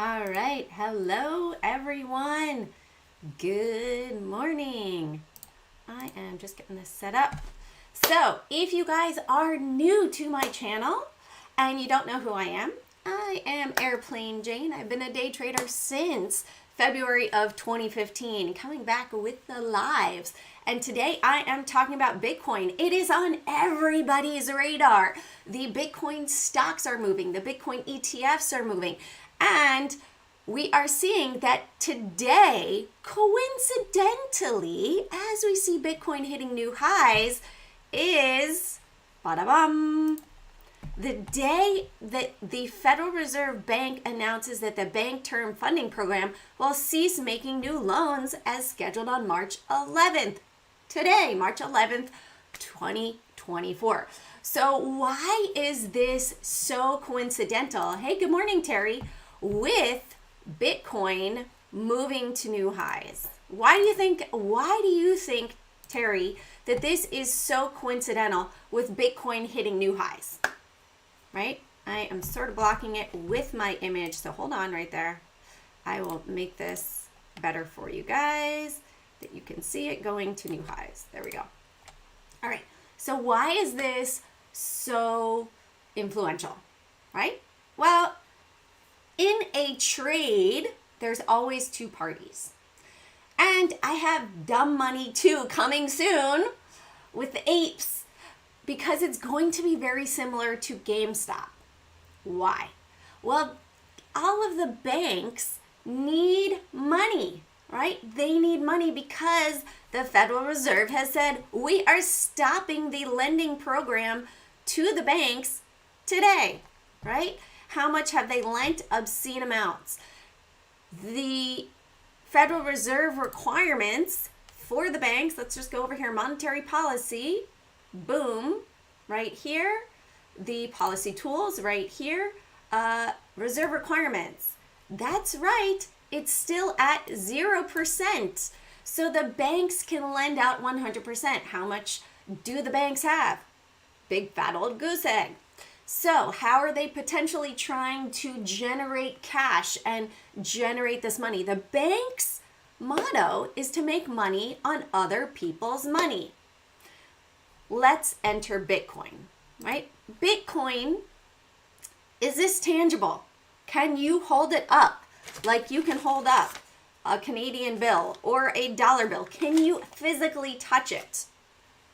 All right, hello everyone. Good morning. I am just getting this set up. So, if you guys are new to my channel and you don't know who I am Airplane Jane. I've been a day trader since February of 2015, coming back with the lives. And today I am talking about Bitcoin. It is on everybody's radar. The Bitcoin stocks are moving, the Bitcoin ETFs are moving. And we are seeing that today, coincidentally, as we see Bitcoin hitting new highs, is ba-da-bum, the day that the Federal Reserve Bank announces that the Bank Term Funding Program will cease making new loans as scheduled on March 11th. Today, March 11th, 2024. So why is this so coincidental? Hey, good morning, Terry. With Bitcoin moving to new highs. Why do you think, Terry, that this is so coincidental with Bitcoin hitting new highs? Right? I am sort of blocking it with my image, so hold on right there. I will make this better for you guys that you can see it going to new highs. There we go. All right. So why is this so influential? Right? Well, in a trade, there's always two parties. And I have dumb money too coming soon with the apes because it's going to be very similar to GameStop. Why? Well, all of the banks need money, right? They need money because the Federal Reserve has said we are stopping the lending program to the banks today, right? How much have they lent? Obscene amounts. The Federal Reserve requirements for the banks, let's just go over here, monetary policy, boom, right here. The policy tools right here, reserve requirements. That's right, it's still at 0%. So the banks can lend out 100%. How much do the banks have? Big fat old goose egg. So how are they potentially trying to generate cash and generate this money? The bank's motto is to make money on other people's money. Let's enter Bitcoin, right? Bitcoin, is this tangible? Can you hold it up like you can hold up a Canadian bill or a dollar bill? Can you physically touch it?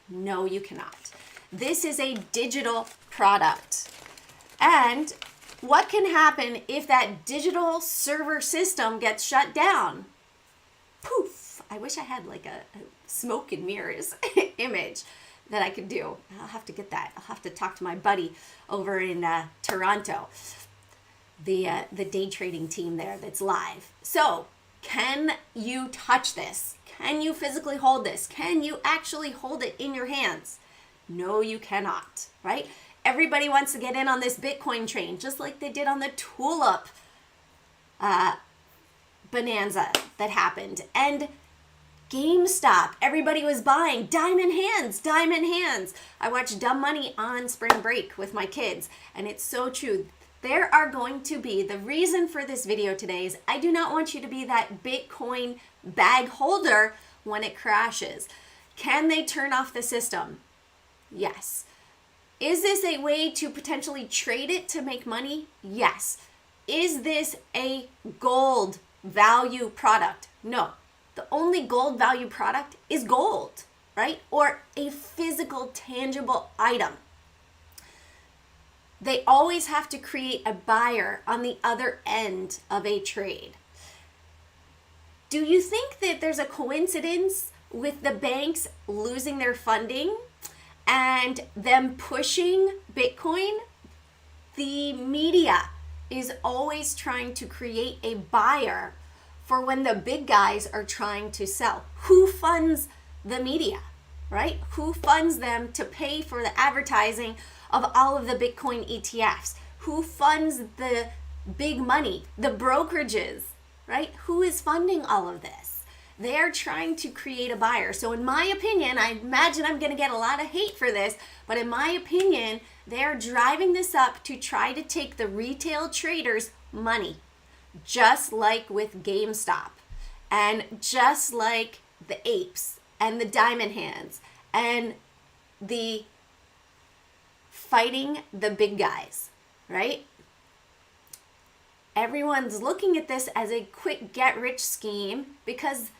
No, you cannot. This is a digital product. And what can happen if that digital server system gets shut down? Poof! I wish I had like a smoke and mirrors image that I could do. I'll have to get that. I'll have to talk to my buddy over in Toronto, the day trading team there that's live. So, can you touch this? Can you physically hold this? Can you actually hold it in your hands? No, you cannot, right? Everybody wants to get in on this Bitcoin train, just like they did on the tulip bonanza that happened. And GameStop, everybody was buying diamond hands. I watched Dumb Money on spring break with my kids, and it's so true. There are going to be, the reason for this video today is I do not want you to be that Bitcoin bag holder when it crashes. Can they turn off the system? Yes. Is this a way to potentially trade it to make money? Yes. Is this a gold value product? No. The only gold value product is gold, right? Or a physical, tangible item. They always have to create a buyer on the other end of a trade. Do you think that there's a coincidence with the banks losing their funding and them pushing Bitcoin? The media is always trying to create a buyer for when the big guys are trying to sell. Who funds the media, right? Who funds them to pay for the advertising of all of the Bitcoin ETFs? Who funds the big money, the brokerages, right? Who is funding all of this? They're trying to create a buyer. So in my opinion, I imagine I'm going to get a lot of hate for this, but in my opinion, they're driving this up to try to take the retail traders' money. just like with GameStop, and just like the apes and the diamond hands and the fighting the big guys, right? Everyone's looking at this as a quick get-rich scheme because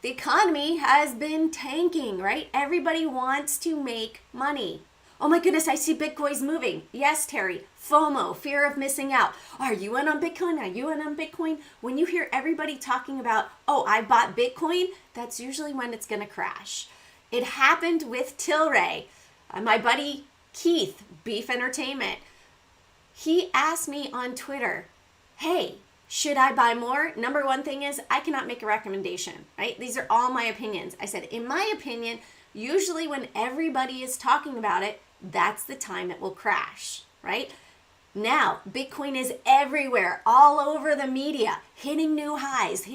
the economy has been tanking, right? Everybody wants to make money. Oh my goodness, I see Bitcoin's moving. Yes, Terry. FOMO, fear of missing out. Are you in on Bitcoin? Are you in on Bitcoin? When you hear everybody talking about, oh, I bought Bitcoin, that's usually when it's going to crash. It happened with Tilray. My buddy Keith, Beef Entertainment, he asked me on Twitter, hey, should I buy more? Number one thing is I cannot make a recommendation, right? These are all my opinions. I said, in my opinion, usually when everybody is talking about it, that's the time it will crash, right? Now, Bitcoin is everywhere, all over the media, hitting new highs,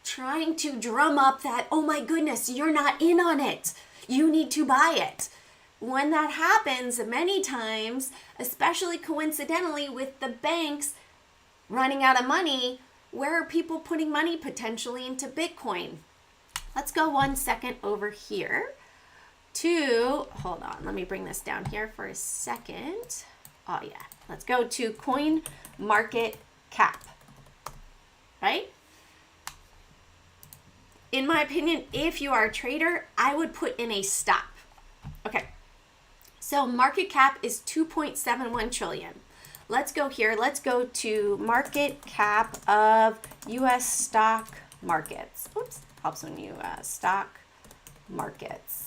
trying to drum up that, oh my goodness, you're not in on it. You need to buy it. When that happens, many times, especially coincidentally with the banks running out of money, where are people putting money potentially into Bitcoin? Let's go 1 second over here to, hold on, let me bring this down here for a second. Oh yeah, let's go to coin market cap, right? In my opinion, if you are a trader, I would put in a stop. Okay, so market cap is 2.71 trillion. Let's go here. Let's go to market cap of U.S. stock markets. Oops, helps when you stock markets.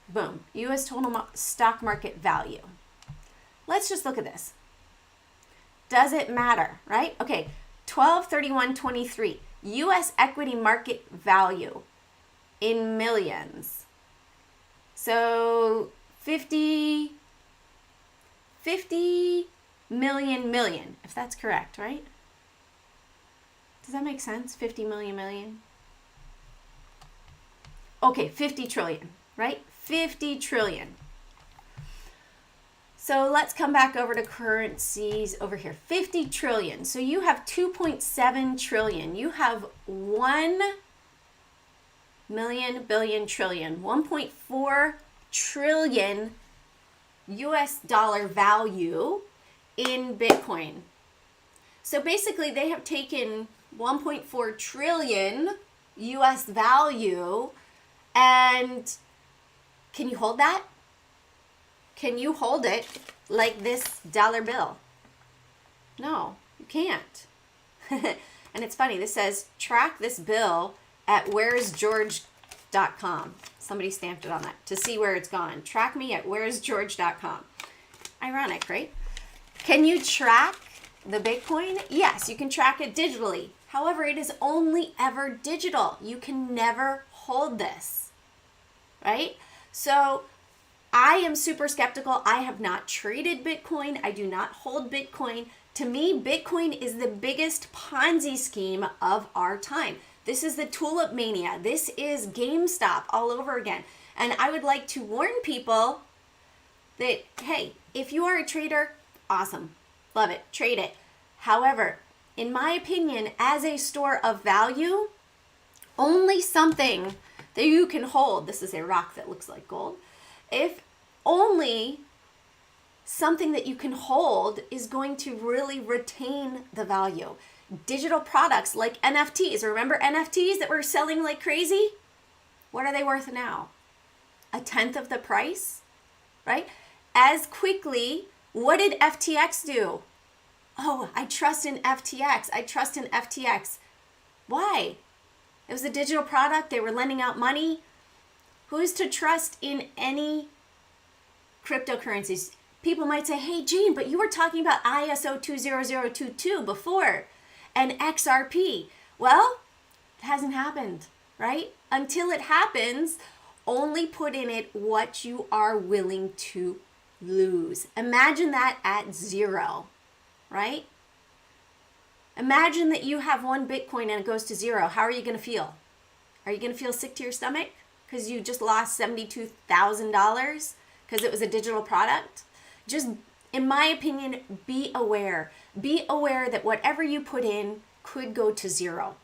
Boom, U.S. total stock market value. Let's just look at this. Does it matter, right? Okay, 12/31/23, U.S. equity market value in millions. So 50 million, if that's correct, right? Does that make sense? 50 million? Okay, 50 trillion, right? 50 trillion. So let's come back over to currencies over here. 50 trillion. So you have 2.7 trillion. You have 1 million, billion, trillion. 1.4 trillion US dollar value in Bitcoin. So basically they have taken 1.4 trillion US value, and can you hold that? Can you hold it like this dollar bill? No, you can't. And it's funny, this says track this bill at where'sgeorge.com. Somebody stamped it on that to see where it's gone. Track me at where'sgeorge.com. Ironic, right? Can you track the Bitcoin? Yes, you can track it digitally. However, it is only ever digital. You can never hold this, right? So I am super skeptical. I have not traded Bitcoin. I do not hold Bitcoin. To me, Bitcoin is the biggest Ponzi scheme of our time. This is the tulip mania. This is GameStop all over again. And I would like to warn people that, hey, if you are a trader, awesome. Love it. Trade it. However, in my opinion, as a store of value, only something that you can hold, this is a rock that looks like gold, if only something that you can hold is going to really retain the value. Digital products like NFTs. Remember NFTs that were selling like crazy? What are they worth now? 1/10 of the price, right? As quickly, what did FTX do? Oh, I trust in FTX. I trust in FTX. Why? It was a digital product. They were lending out money. Who's to trust in any cryptocurrencies? People might say, hey, Jean, but you were talking about ISO 20022 before and XRP. Well, it hasn't happened, right? Until it happens, only put in it what you are willing to lose. Imagine that at zero, right? Imagine that you have 1 Bitcoin and it goes to zero. How are you going to feel? Are you going to feel sick to your stomach because you just lost $72,000 because it was a digital product? Just in my opinion, be aware. Be aware that whatever you put in could go to zero,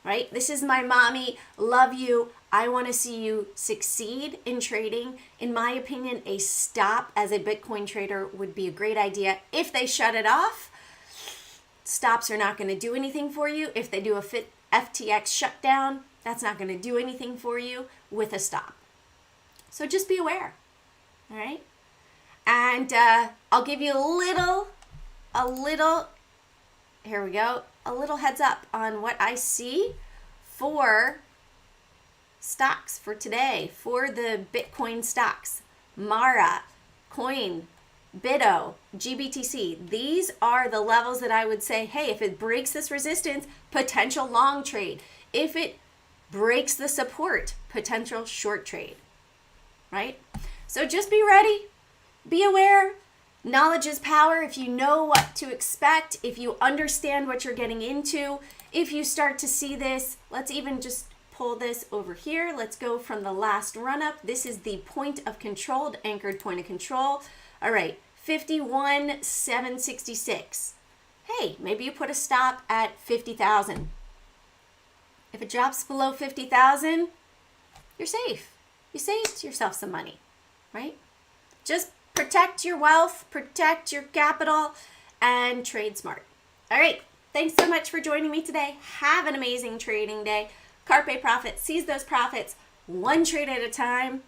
right? This is my mommy. Love you. I want to see you succeed in trading. In my opinion, a stop as a Bitcoin trader would be a great idea. If they shut it off, stops are not going to do anything for you. If they do a FTX shutdown, that's not going to do anything for you with a stop. So just be aware, all right? And I'll give you a little, here we go, a little heads up on what I see for stocks for today, for the Bitcoin stocks. Mara, Coin, BITO, GBTC. These are the levels that I would say, hey, if it breaks this resistance, potential long trade. If it breaks the support, potential short trade, right? So just be ready, be aware. Knowledge is power. If you know what to expect, if you understand what you're getting into, if you start to see this, let's even just pull this over here. Let's go from the last run up. This is the point of control, the anchored point of control. All right, 51,766. Hey, maybe you put a stop at 50,000. If it drops below 50,000, you're safe. You saved yourself some money, right? Just protect your wealth, protect your capital, and trade smart. All right, thanks so much for joining me today. Have an amazing trading day. Carpe profit, seize those profits one trade at a time.